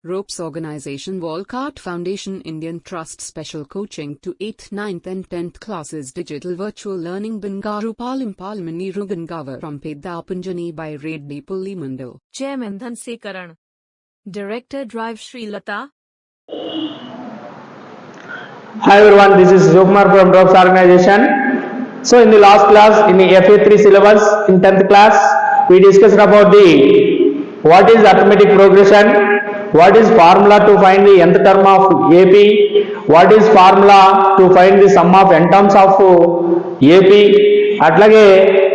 Ropes Organization Walcott Foundation Indian Trust Special Coaching to 8th, 9th and 10th classes Digital Virtual Learning Bangaru Palimani Rugangavar from Pedapunjani by Reddy Pulli Mandal. Chairman Dhanse Karan. Director Drive Sri Lata. Hi everyone, this is Jyokumar from Ropes Organization. So in the last class, in the FA3 syllabus, in 10th class, we discussed about what is arithmetic progression, what is formula to find the nth term of AP, what is formula to find the sum of n terms of AP, అట్లాగే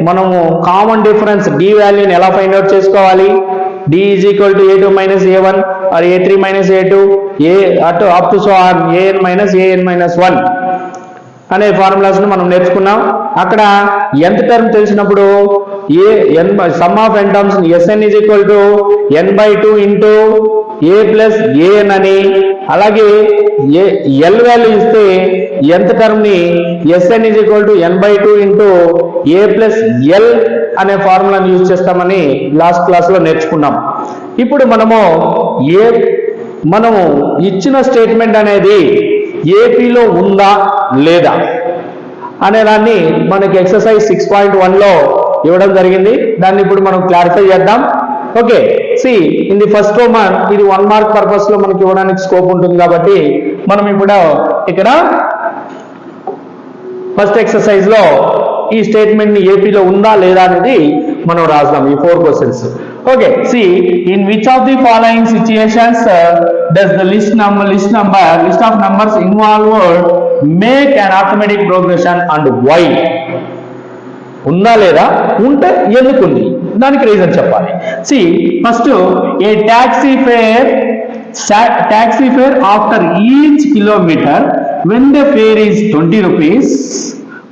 మనము common difference d వాల్యూని ఎలా find out చేసుకోవాలి, d is equal to a2 minus a1 or a3 minus a2 up to so on an minus an minus 1 అనే formulas ను మనం నేర్చుకున్నాం. అక్కడ nth టర్మ్ తెలిసినప్పుడు some of n terms Sn is equal to n by 2 into a plus an అని, అలాగే l value ఇస్తే nth term ని Sn is equal to n by 2 into a plus l అనే ఫార్ములాను యూజ్ చేస్తామని last class లో నేర్చుకున్నాం. ఇప్పుడు మనము ఇచ్చిన స్టేట్మెంట్ అనేది ఏపీలో ఉందా లేదా అనే దాన్ని మనకి ఎక్సర్సైజ్ 6.1 లో ఇవ్వడం జరిగింది. దాన్ని ఇప్పుడు మనం క్లారిఫై చేద్దాం. Okay, see in the first roman ఇది 1 మార్క్ పర్పస్ లో మనకి ఇవ్వడానికి స్కోప్ ఉంటుంది కాబట్టి మనం ఇప్పుడు ఇక్కడ ఫస్ట్ ఎక్సర్సైజ్ లో ఈ స్టేట్మెంట్ ని ఏపీలో ఉందా లేదా అనేది మనం రాద్దాం ఈ 4 questions. Okay, see in which of the following situations does the list of numbers involved make an arithmetic progression and why? ఉందా లేదా, ఉంటే ఎందుకుంది, దానికి రీజన్ చెప్పాలి. See first a taxi fare after each kilometer when the fare is 20 rupees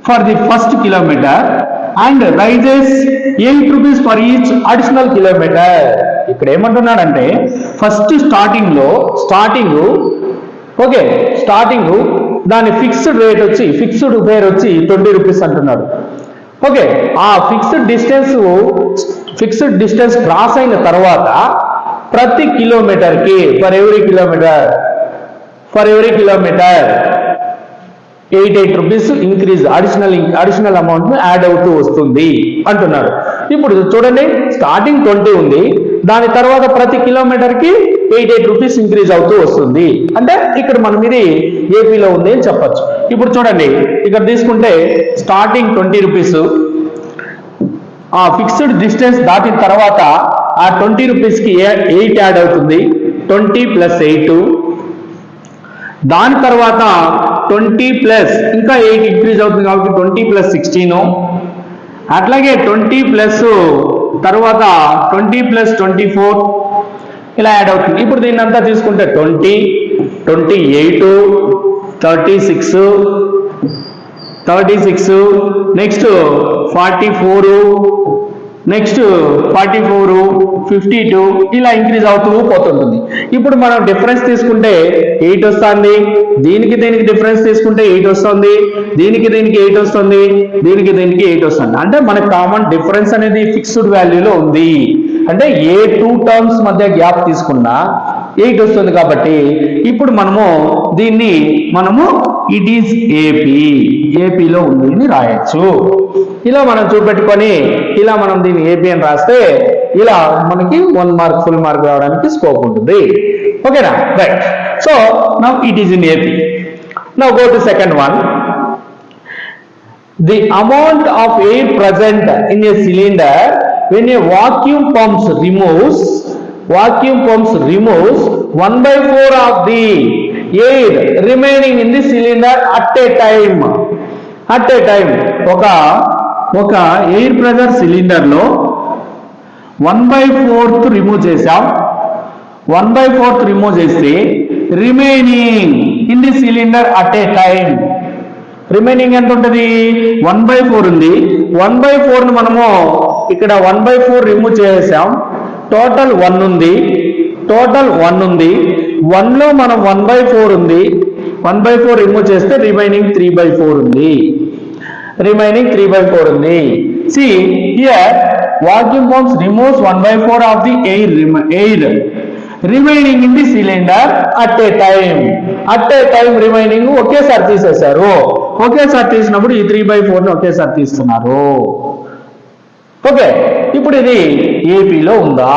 for the first kilometer and rises 8 rupees for each additional kilometer. ఇక్కడ ఏమంటున్నాడంటే first starting దాని fixed fair వచ్చి 20 రూపీస్ అంటున్నాడు. ఓకే, ఆ fixed distance cross అయిన తర్వాత ప్రతి kilometer కి for every kilometer 8 rupees increase additional amount add అవుతూ వస్తుంది అంటున్నాడు. ఇప్పుడు చూడండి, స్టార్టింగ్ 20 ఉంది, దాని తర్వాత ప్రతి కిలోమీటర్ కి 8 రూపీస్ ఇంక్రీజ్ అవుతూ వస్తుంది అంటే ఇక్కడ మనం ఇది ఏపీలో ఉంది అని చెప్పచ్చు. ఇప్పుడు చూడండి, ఇక్కడ తీసుకుంటే స్టార్టింగ్ 20 రూపీస్, ఆ ఫిక్స్డ్ డిస్టెన్స్ దాటిన తర్వాత ఆ 20 రూపీస్ కి 8 యాడ్ అవుతుంది, 20 ప్లస్ 8, దాని తర్వాత 20 ప్లస్ ఇంకా 8 ఇంక్రీజ్ అవుతుంది కాబట్టి 20 ప్లస్ 16, అట్లాగే 20 ప్లస్ తర్వాత 20 ప్లస్ 24 ఇలా యాడ్ అవుతుంది. ఇప్పుడు దీన్ని అంతా తీసుకుంటే 20, 28, 36, నెక్స్ట్ 44, నెక్స్ట్ 44, 52 ఇలా ఇంక్రీజ్ అవుతూ పోతుంటుంది. ఇప్పుడు మనం డిఫరెన్స్ తీసుకుంటే 8 వస్తుంది, దీనికి డిఫరెన్స్ తీసుకుంటే 8 వస్తుంది, దీనికి 8 వస్తుంది, దీనికి 8 వస్తుంది. అంటే మనకు కామన్ డిఫరెన్స్ అనేది ఫిక్స్డ్ వాల్యూలో ఉంది. అంటే ఏ 2 టర్మ్స్ మధ్య గ్యాప్ తీసుకున్నా 8 వస్తుంది. కాబట్టి ఇప్పుడు దీన్ని ఇట్ ఈస్ ఏపీలో ఉంది అని రాయొచ్చు. ఇలా మనం చూపెట్టుకొని ఇలా మనం దీన్ని ఏపీ అని రాస్తే ఇలా మనకి 1 మార్క్ ఫుల్ మార్క్ రావడానికి స్కోప్ ఉంటుంది. ఓకేనా, right. So now it is in AP. Now go to second one. The amount of air present in a cylinder when a vacuum pumps removes 1/4 of the air remaining in the cylinder at a time. ఒక air pressure cylinder లో 1/4 remove చేసాం. 1/4 remove చేస్తే remaining in the cylinder at a time, remaining ఎంత ఉంటుంది, 1/4 ఉంది. 1/4 ను మనము ఇక్కడ 1/4 రిమూవ్ చేసాం, టోటల్ 1 ఉంది. 1 లో మనం 1/4 ఉంది, 1/4 రిమూవ్ చేస్తే రిమైనింగ్ 3/4 ఉంది. See here, vacuum pumps removes 1/4 of the air remaining in the cylinder at a time remaining ఒకేసారి తీసేశారు. ఒకేసారి తీసినప్పుడు ఈ 3/4 ఒకేసారి తీస్తున్నారు. ఓకే, ఇప్పుడు ఇది ఏపీలో ఉందా?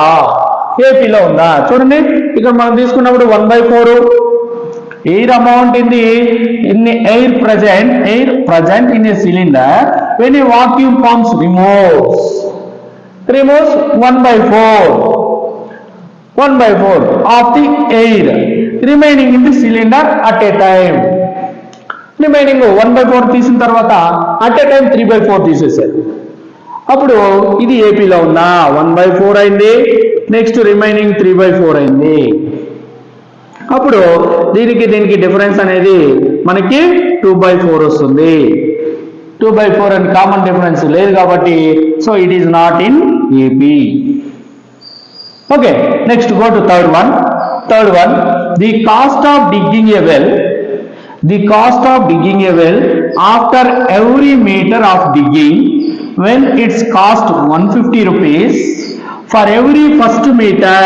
చూడండి, ఇక్కడ మనం తీసుకున్నప్పుడు 1/4 air amount in the air present in a cylinder when a vacuum pump removes 1/4 of the air remaining in the cylinder at a time. Remaining 1/4 తీసిన తర్వాత అట్ ఏ టైం 3/4 తీసేశారు. అప్పుడు ఇది ఏపీలో ఉందా? 1/4 అయింది, నెక్స్ట్ రిమైనింగ్ 3/4 అయింది. అప్పుడు దీనికి డిఫరెన్స్ అనేది మనకి 2/4 వస్తుంది. 2/4 అని కామన్ డిఫరెన్స్ లేదు కాబట్టి so it is not in AP. Okay, next go to third one. The cost of digging a well after every meter of digging when its cost 150 rupees for every first meter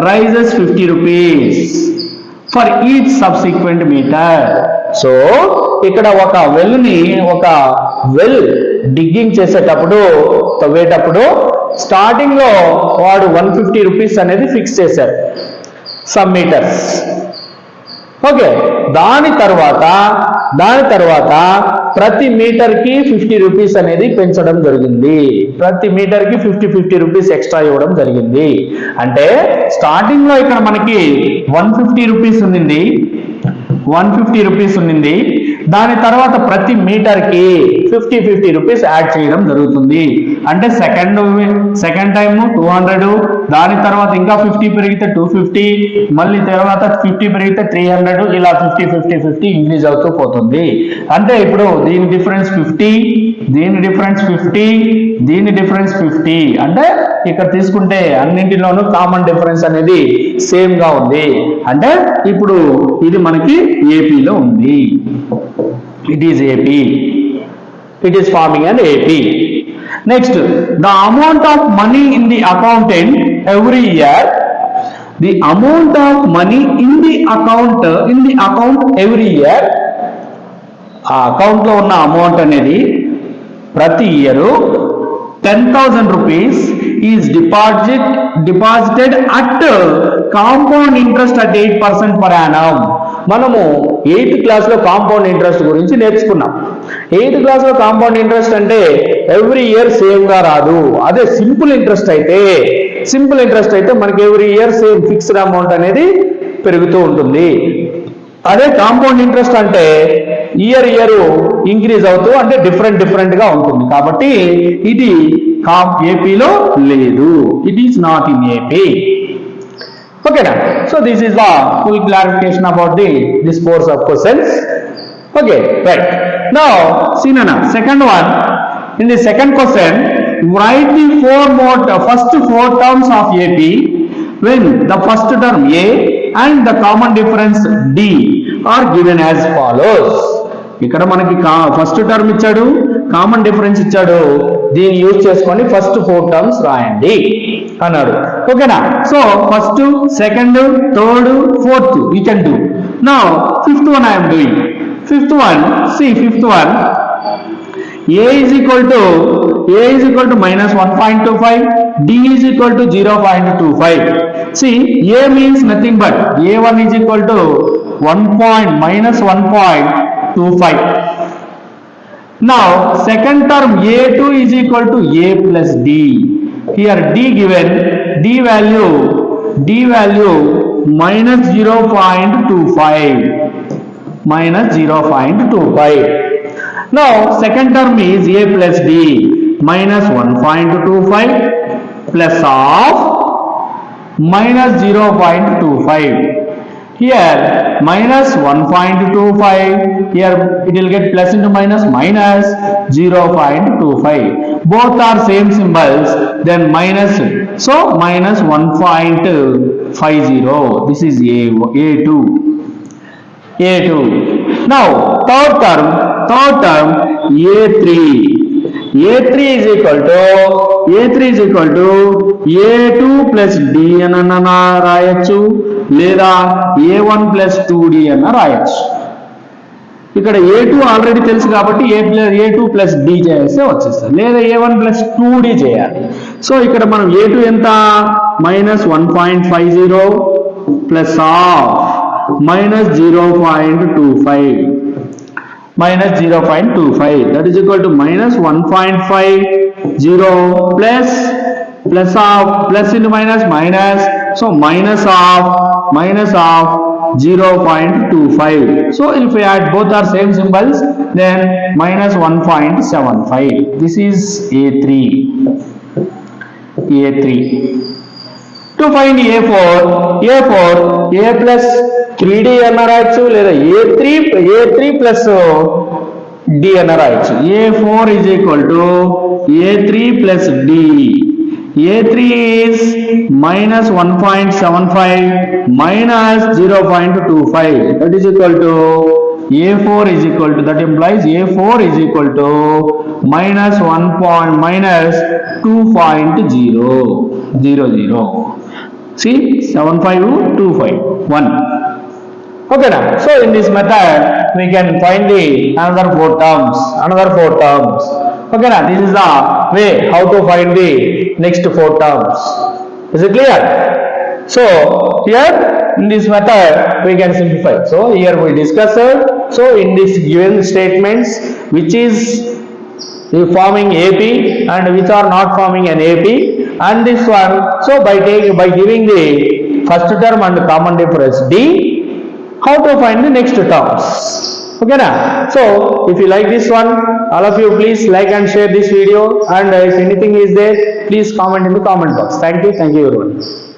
rises 50 rupees for each subsequent meter. So ఇక్కడ ఒక well digging చేసేటప్పుడు తవ్వేటప్పుడు starting లో వాడు 150 rupees అనేది fix చేశారు some metres. Okay, దాని తర్వాత ప్రతి మీటర్ కి 50 రూపీస్ అనేది పెంచడం జరిగింది. ప్రతి మీటర్ కి 50 రూపీస్ ఎక్స్ట్రా ఇవ్వడం జరిగింది. అంటే స్టార్టింగ్ లో ఇక్కడ మనకి 150 రూపీస్ ఉన్నింది. దాని తర్వాత ప్రతి మీటర్ కి 50 రూపీస్ యాడ్ చేయడం జరుగుతుంది. అంటే సెకండ్ టైం 200, దాని తర్వాత ఇంకా 50 పెరిగితే 250, మళ్ళీ తర్వాత 50 పెరిగితే 300, ఇలా 50 ఇంక్రీజ్ అవుతూ పోతుంది. అంటే ఇప్పుడు దీని డిఫరెన్స్ 50, దీని డిఫరెన్స్ 50, దీని డిఫరెన్స్ 50. అంటే ఇక్కడ తీసుకుంటే అన్నింటిలోనూ కామన్ డిఫరెన్స్ అనేది సేమ్ గా ఉంది. అంటే ఇప్పుడు ఇది మనకి ఏపీలో ఉంది. It is AP. It is forming an AP. Next, the amount of money in the accountant every year. The amount of money in the account every year. ఆ అకౌంట్ లో ఉన్న అమౌంట్ అనేది ప్రతి year 10,000 rupees is deposited at compound interest at 8% per annum. మనము 8th class లో compound interest గురించి నేర్చుకున్నాం. 8th class లో కాంపౌండ్ ఇంట్రెస్ట్ అంటే ఎవ్రీ ఇయర్ సేమ్ గా రాదు. అదే సింపుల్ ఇంట్రెస్ట్ అయితే మనకి every year same fixed amount అనేది పెరుగుతూ ఉంటుంది. అదే కాంపౌండ్ ఇంట్రెస్ట్ అంటే ఇయర్ ఇంక్రీజ్ అవుతూ అంటే డిఫరెంట్ గా ఉంటుంది. కాబట్టి ఇది ఏపీలో లేదు. It is not in AP. Okay, so this is the full clarification about this course of questions. Okay, right. Now, see Nana, second one. In the second question, write the first four terms of AP when the first term A and the common difference D are given as follows. ఇక్కడ మనకి first term ఇచ్చాడు, common difference ఇచ్చాడు. దీన్ని use చేసుకొని first 4 terms రాయండి అన్నాడు. ఓకేనా? So first, second, third, fourth you can do. Now fifth one I'm doing. Fifth one A is equal to -1.25, D is equal to 0.25. See, A means nothing but A1 is equal to -1.25. Now second term A2 is equal to A plus D. Here D given, D value -0.25. Now second term is A plus D -1.25 plus of -0.25. Here -1.25, here it will get plus into minus, -0.25. Both are same symbols, then minus, so -1.50. This is A2. Now third term A3 is equal to A3 is equal to A2 plus D అన్న రాయొచ్చు, లేదా A1 plus 2D అన్న రాయొచ్చు. ఇక్కడ A2 already తెలుసు కాబట్టి A2 plus D చేస్తే వచ్చేస్తుంది, లేదా A1 plus 2D చేయాలి. సో ఇక్కడ మనం A2 ఎంత, -1.50 plus of -0.25 that is equal to -1.50 plus of plus into minus, so minus of 0.25. so if we add both are same symbols, then -1.75. this is A3. To find A4 A plus 3D అన్న రాయొచ్చు, లేదా A3 plus D అన్న రాయొచ్చు. A4 is equal to A3 plus D. A3 is -1.75 minus 0.25, that is equal to A4 is equal to, that implies A4 is equal to -2.00. see 75251. okay now, so in this method we can find the another four terms. okay now, this is the way how to find the next four terms. is it clear? so here in this method we can simplify. so here we discussed, so in this given statements which is forming AP and which are not forming an AP, and this one, so by giving the first term and common difference D, how to find the next terms. okay na? so if you like this one, all of you please like and share this video, and if anything is there, please comment in the comment box. thank you everyone.